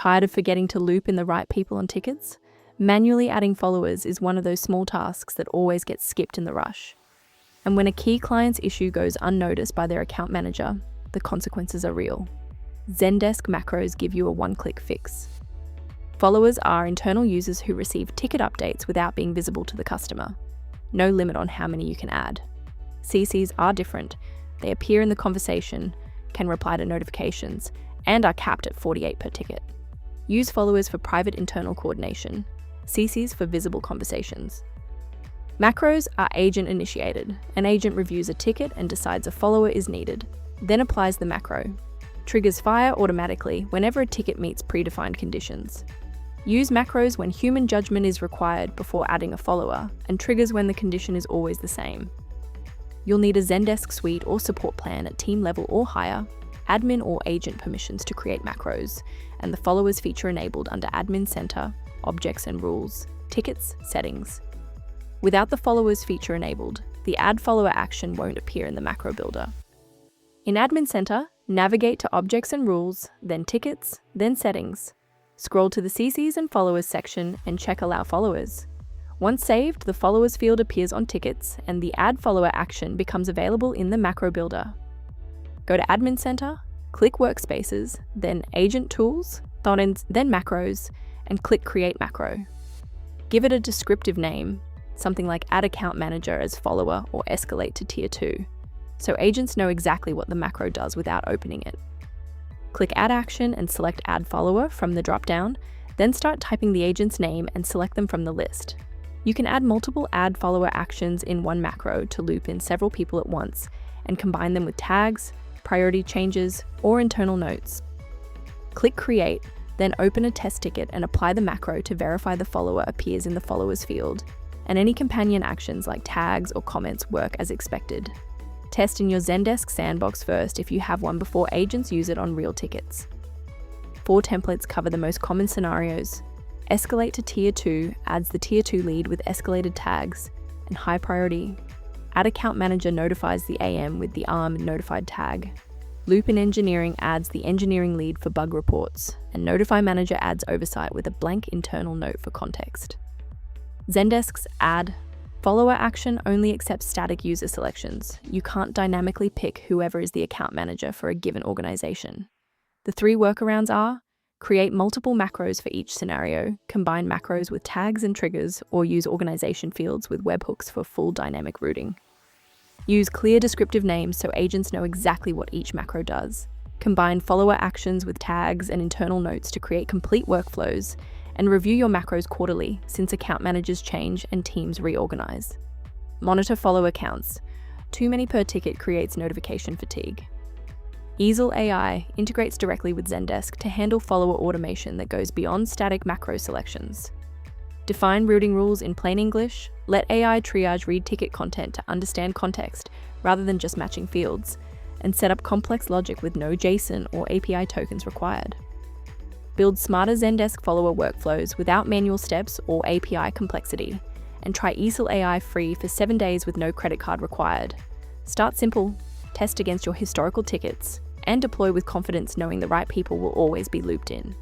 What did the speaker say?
Tired of forgetting to loop in the right people on tickets? Manually adding followers is one of those small tasks that always gets skipped in the rush. And when a key client's issue goes unnoticed by their account manager, the consequences are real. Zendesk macros give you a one-click fix. Followers are internal users who receive ticket updates without being visible to the customer. No limit on how many you can add. CCs are different. They appear in the conversation, can reply to notifications, and are capped at 48 per ticket. Use followers for private internal coordination. CCs for visible conversations. Macros are agent-initiated. An agent reviews a ticket and decides a follower is needed, then applies the macro. Triggers fire automatically whenever a ticket meets predefined conditions. Use macros when human judgment is required before adding a follower, and triggers when the condition is always the same. You'll need a Zendesk suite or support plan at team level or higher, admin or agent permissions to create macros, and the followers feature enabled under Admin Center, Objects and Rules, Tickets, Settings. Without the followers feature enabled, the add follower action won't appear in the macro builder. In Admin Center, navigate to Objects and Rules, then Tickets, then Settings. Scroll to the CCs and Followers section and check Allow Followers. Once saved, the Followers field appears on Tickets and the Add Follower action becomes available in the macro builder. Go to Admin Center, click Workspaces, then Agent Tools, then Macros, and click Create Macro. Give it a descriptive name, something like Add Account Manager as follower or escalate to Tier 2, so agents know exactly what the macro does without opening it. Click Add Action and select Add Follower from the drop-down, then start typing the agent's name and select them from the list. You can add multiple Add Follower actions in one macro to loop in several people at once and combine them with tags, priority changes, or internal notes. Click Create, then open a test ticket and apply the macro to verify the follower appears in the Followers field, and any companion actions like tags or comments work as expected. Test in your Zendesk sandbox first if you have one before agents use it on real tickets. 4 templates cover the most common scenarios. Escalate to Tier 2 adds the Tier 2 lead with escalated tags and high priority. Add Account Manager notifies the AM with the ARM notified tag. Loop in Engineering adds the engineering lead for bug reports, and Notify Manager adds oversight with a blank internal note for context. Zendesk's Add Follower action only accepts static user selections. You can't dynamically pick whoever is the account manager for a given organization. The 3 workarounds are: create multiple macros for each scenario, combine macros with tags and triggers, or use organization fields with webhooks for full dynamic routing. Use clear descriptive names so agents know exactly what each macro does. Combine follower actions with tags and internal notes to create complete workflows, and review your macros quarterly since account managers change and teams reorganize. Monitor follower counts. Too many per ticket creates notification fatigue. Eesel AI integrates directly with Zendesk to handle follower automation that goes beyond static macro selections. Define routing rules in plain English, let AI triage read ticket content to understand context rather than just matching fields, and set up complex logic with no JSON or API tokens required. Build smarter Zendesk follower workflows without manual steps or API complexity, and try eesel AI free for 7 days with no credit card required. Start simple, test against your historical tickets, and deploy with confidence knowing the right people will always be looped in.